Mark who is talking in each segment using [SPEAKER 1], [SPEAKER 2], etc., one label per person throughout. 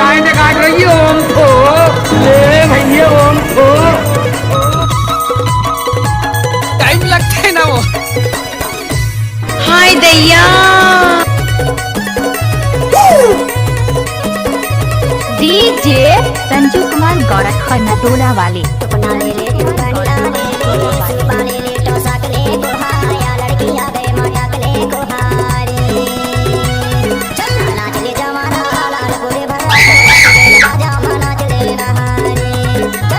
[SPEAKER 1] गाय ने काट रही है ओम को। ले भैया ओम को टाइम लगता है ना वो।
[SPEAKER 2] हाय दैया डीजे संजू कुमार गोरख नटोला वाले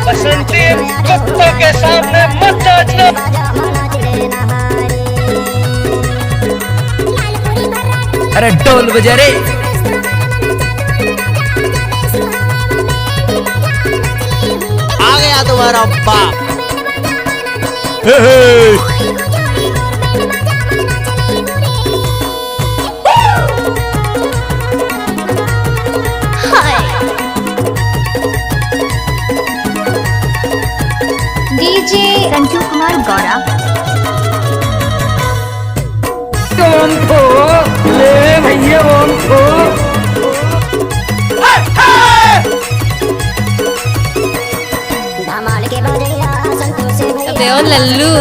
[SPEAKER 1] बसंती कुत्तों के सामने मत नाचना। अरे ढोल बजा रे।
[SPEAKER 3] आ गया तुम्हारा बाप।
[SPEAKER 2] डीजे संजू कुमार गौरव
[SPEAKER 1] ओम को ले भैया ओम को।
[SPEAKER 2] अबे ओ लल्लू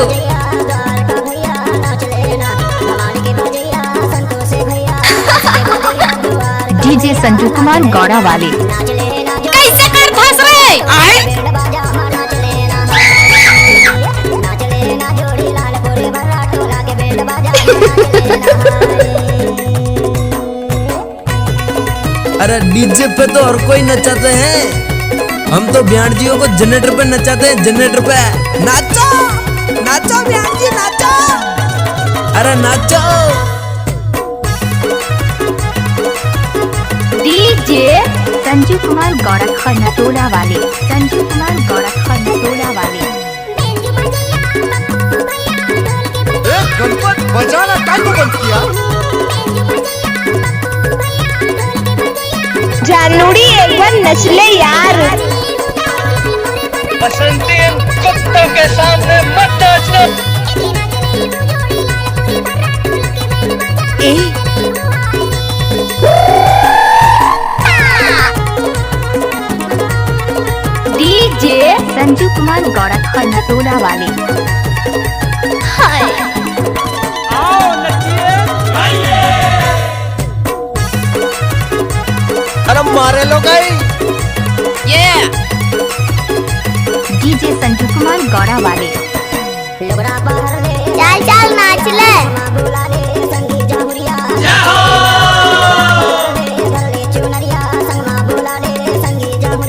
[SPEAKER 2] डीजे संजू कुमार गौरव वाले कैसे कर फंस रहे आए।
[SPEAKER 3] अरे डीजे पे तो और कोई नचाते हैं, हम तो ब्याणजियों को जनरेटर पे नचाते हैं। जनरेटर पे नाचो नाचो ब्याणजी नाचो। अरे नाचो।
[SPEAKER 2] डीजे संजू कुमार गोरख नटोला वाले संजू कुमार गोरख नटोला वाले
[SPEAKER 3] गणपत बजाना काय को बंद किया।
[SPEAKER 2] जानूड़ी एक बार नचले यार।
[SPEAKER 1] बसंती कुत्तों के सामने मत नाचना।
[SPEAKER 2] डीजे संजू कुमार गोरख नटोला वाले हाय
[SPEAKER 3] अरे मारे लो गई।
[SPEAKER 2] डीजे संजू कुमार गौरव वाले चल चल नाच ले।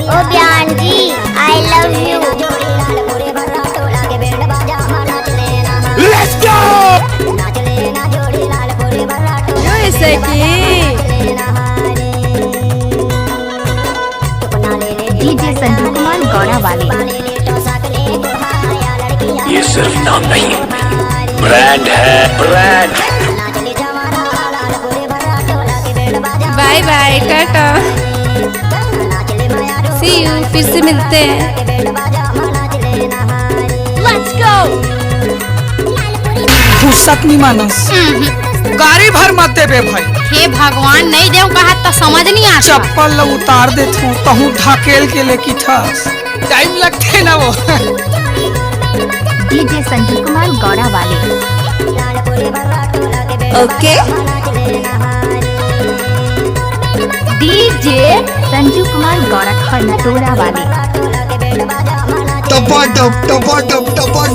[SPEAKER 2] ओ बयान जी I love you.
[SPEAKER 3] Let's go.
[SPEAKER 2] ऐसे की डीजे संजू कुमार गौरव वाले
[SPEAKER 1] ये सिर्फ नाम नहीं ब्रांड है brand.
[SPEAKER 2] Bye bye tata see you फिर से मिलते हैं। Let's go.
[SPEAKER 1] फुर्सत नहीं मानस गाड़ी भर मत दे बे भाई।
[SPEAKER 2] हे भगवान नहीं देव कहा तो समझ नहीं आता।
[SPEAKER 1] चप्पल उतार देते हूँ कहूँ ढकेल के लेके ठस टाइम लगते है ना वो।
[SPEAKER 2] डीजे संजू कुमार गौरव वाले
[SPEAKER 3] ओके।
[SPEAKER 2] डीजे संजू कुमार गोरख नटोला वाले
[SPEAKER 3] टपा टप टपा टप टपा